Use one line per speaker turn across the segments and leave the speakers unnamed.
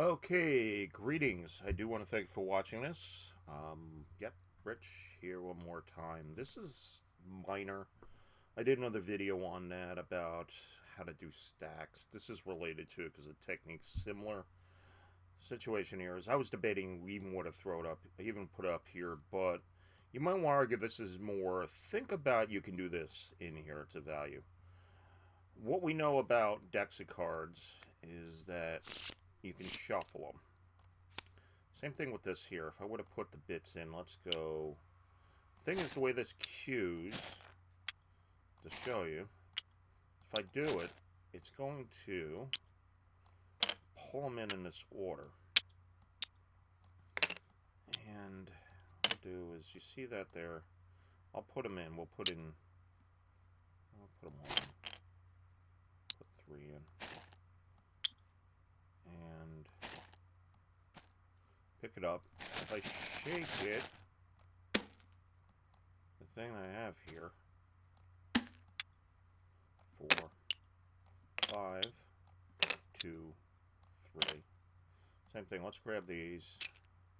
Okay, greetings. I do want to thank you for watching this. Yep, Rich here one more time. This is minor. I did another video on that about how to do stacks. This is related to it because the technique's similar. Situation here is I was debating we even would have thrown up, even put up here, but you might want to argue this is more. Think about you can do this in here to value. What we know about decks of cards is that you can shuffle them. Same thing with this here. If I would have put the bits in, let's go. Thing is, the way this cues to show you, if I do it, it's going to pull them in this order. And what I'll do is, you see that there? I'll put them in. I'll put them 1. Put 3 in. And pick it up. If I shake it, the thing I have here, 4, 5, 2, 3. Same thing. Let's grab these,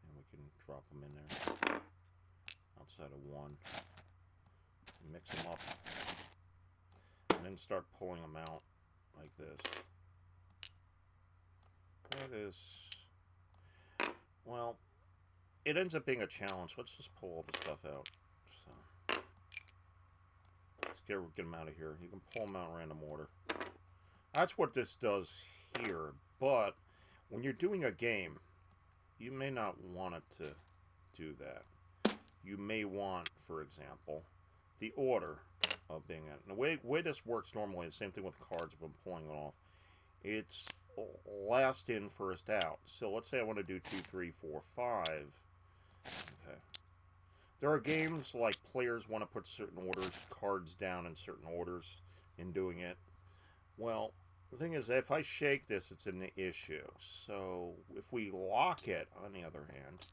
and we can drop them in there outside of 1. Mix them up, and then start pulling them out like this. That is, well, it ends up being a challenge. Let's just pull all the stuff out. So let's get them out of here. You can pull them out in random order. That's what this does here. But when you're doing a game, you may not want it to do that. You may want, for example, the order of being in. And the way this works normally, the same thing with cards if I'm pulling it off. It's last in, first out. So let's say I want to do 2, 3, 4, 5. Okay. There are games like players want to put certain cards down in certain orders in doing it. Well, the thing is, if I shake this, it's an issue. So if we lock it, on the other hand,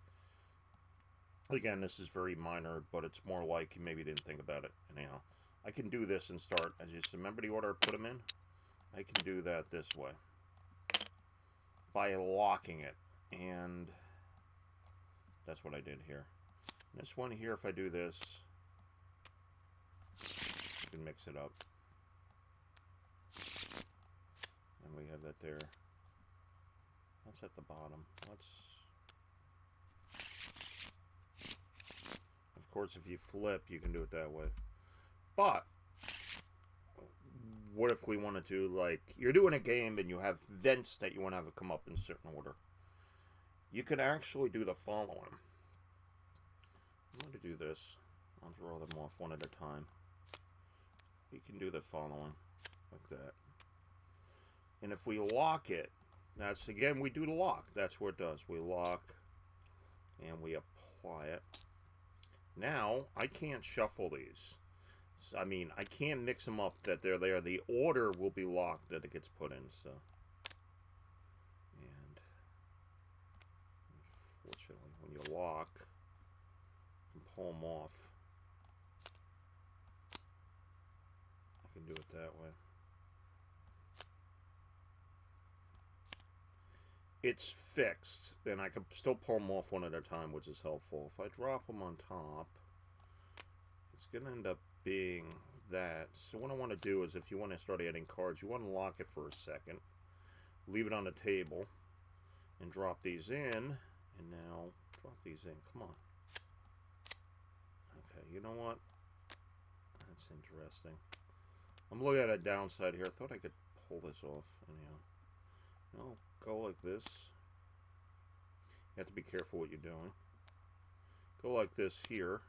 again, this is very minor, but it's more like you maybe didn't think about it. Anyhow, I can do this and start. As you remember the order I put them in? I can do that this way by locking it, and that's what I did here. This one here, if I do this, you can mix it up, and we have that there. That's at the bottom. Of course, if you flip, you can do it that way. But what if we want to do, like, you're doing a game and you have vents that you want to have come up in a certain order? You can actually do the following. I'm going to do this. I'll draw them off one at a time. You can do the following, like that. And if we lock it, that's, again, we do the lock. That's what it does. We lock, and we apply it. Now, I can't shuffle these. I mean, I can't mix them up that they're there. The order will be locked that it gets put in, so. And unfortunately, when you lock, you can pull them off. I can do it that way. It's fixed, and I can still pull them off one at a time, which is helpful. If I drop them on top, it's going to end up being that. So what I want to do is, if you want to start adding cards, you want to lock it for a second, leave it on the table, and drop these in. And now drop these in. Come on. Okay, you know what? That's interesting. I'm looking at a downside here. I thought I could pull this off. Anyhow, no, go like this. You have to be careful what you're doing. Go like this here,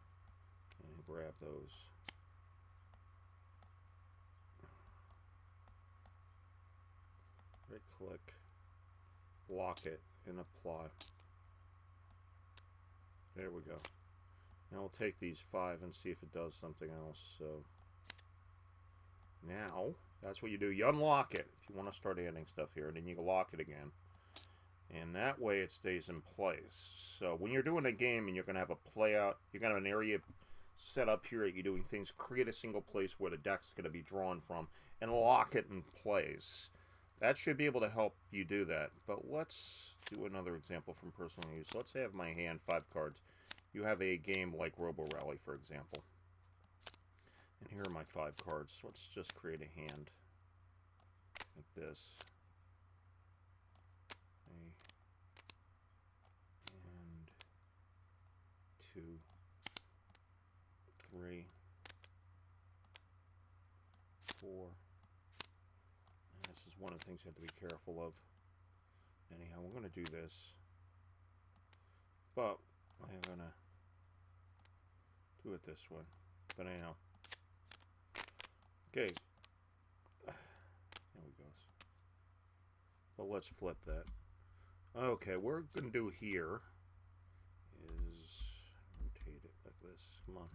and grab those. Right click, lock it, and apply. There we go. Now we'll take these 5 and see if it does something else. So now that's what you do. You unlock it if you want to start adding stuff here, and then you lock it again. And that way it stays in place. So when you're doing a game and you're going to have a play out, you're going to have an area set up here that you're doing things, create a single place where the deck's going to be drawn from, and lock it in place. That should be able to help you do that. But let's do another example from personal use. Let's say I have my hand 5 cards. You have a game like Robo Rally, for example. And here are my 5 cards. Let's just create a hand like this. And 2, 3, 4. And this is one of the things you have to be careful of. Anyhow, we're going to do this. But I'm going to do it this way. But anyhow. Okay. There we go. But let's flip that. Okay, what we're going to do here is rotate it like this. Come on.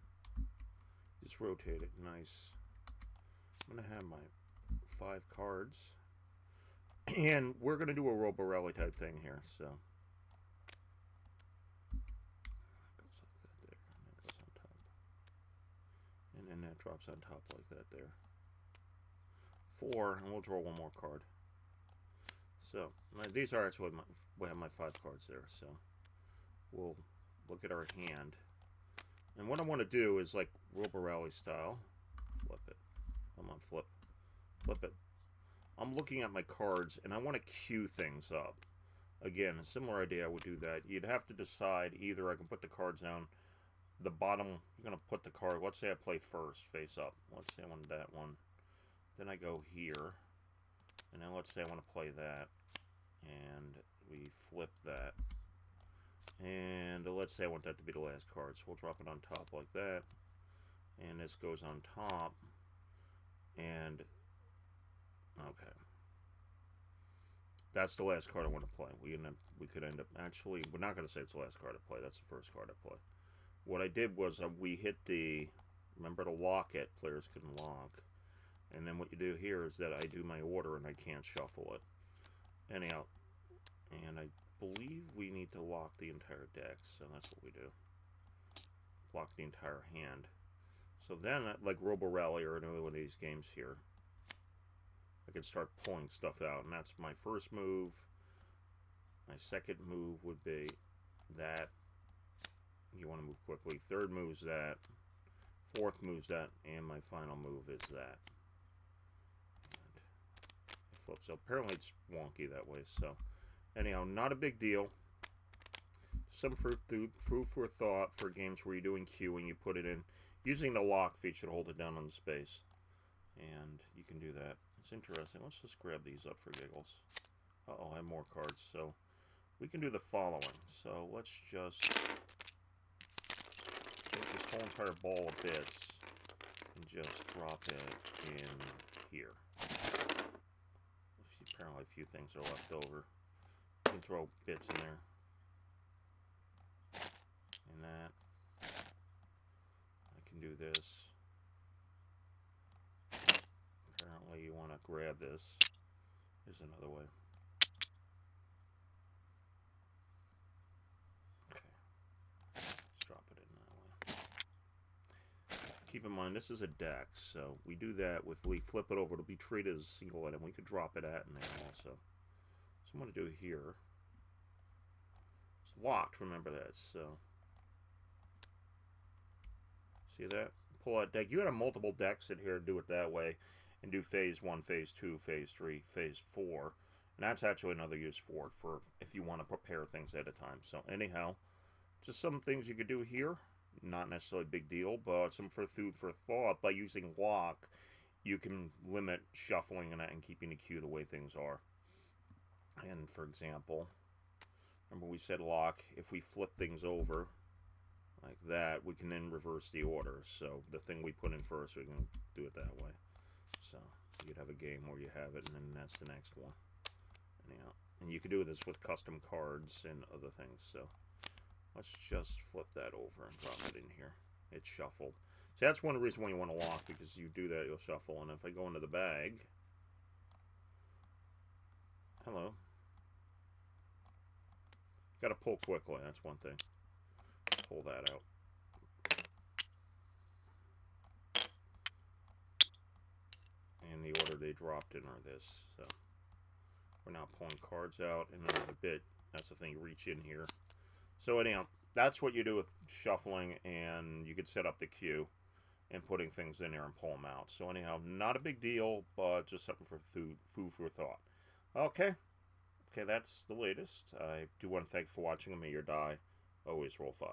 Just rotate it. Nice. I'm going to have my 5 cards. And we're going to do a Robo Rally type thing here. So. Goes like that there. And that goes on top. And then that drops on top like that there. 4. And we'll draw one more card. So, these are actually we have my 5 cards there, so we'll look at our hand. And what I want to do is like Robo Rally style. Flip it. Come on, flip. Flip it. I'm looking at my cards, and I want to queue things up. Again, a similar idea, I would do that. You'd have to decide either I can put the cards down. The bottom, you're going to put the card. Let's say I play first, face up. Let's say I want that one. Then I go here. And then let's say I want to play that. And we flip that. And let's say I want that to be the last card. So we'll drop it on top like that. And this goes on top. And, okay. That's the last card I want to play. We could end up, actually, we're not going to say it's the last card to play. That's the first card I play. What I did was we hit the, remember to lock it. Players can lock. And then what you do here is that I do my order and I can't shuffle it. Anyhow, and I believe we need to lock the entire deck, so that's what we do. Lock the entire hand. So then, like Robo Rally or another one of these games here, I can start pulling stuff out, and that's my first move. My second move would be that. You want to move quickly. Third move's that. Fourth move's that, and my final move is that. Flip. So apparently it's wonky that way. So anyhow, not a big deal. Some food for thought for games where you're doing queuing. You put it in using the lock feature to hold it down on the space, and you can do that. It's interesting. Let's just grab these up for giggles. Uh-oh, I have more cards. So we can do the following. So let's just take this whole entire ball of bits and just drop it in here. Apparently a few things are left over. You can throw bits in there. And that. I can do this. Apparently you want to grab this. Here's another way. Okay. Let's drop it in that way. Keep in mind, this is a deck, so we do that with, we flip it over, it'll be treated as a single item. We could drop it at in there also. So I'm going to do here. It's locked, remember that, so. See that? Pull out deck. You had a multiple decks in here, do it that way, and do phase 1, phase 2, phase 3, phase 4. And that's actually another use for it, for if you want to prepare things at a time. So anyhow, just some things you could do here. Not necessarily a big deal, but some food for thought. By using lock, you can limit shuffling and keeping the queue the way things are. And for example, remember we said lock, if we flip things over like that, we can then reverse the order. So the thing we put in first, we can do it that way. So you could have a game where you have it, and then that's the next one. Anyhow, and you could do this with custom cards and other things. So let's just flip that over and drop it in here. It's shuffled. So that's one reason why you want to lock, because you do that, you'll shuffle. And if I go into the bag, hello. Got to pull quickly, that's one thing. Pull that out. And the order they dropped in are this. So We're now pulling cards out, and then the bit, that's the thing, you reach in here. So anyhow, that's what you do with shuffling, and you can set up the queue and putting things in there and pull them out. So anyhow, not a big deal, but just something for food for thought. Okay, that's the latest. I do want to thank you for watching, and may your die always roll 5.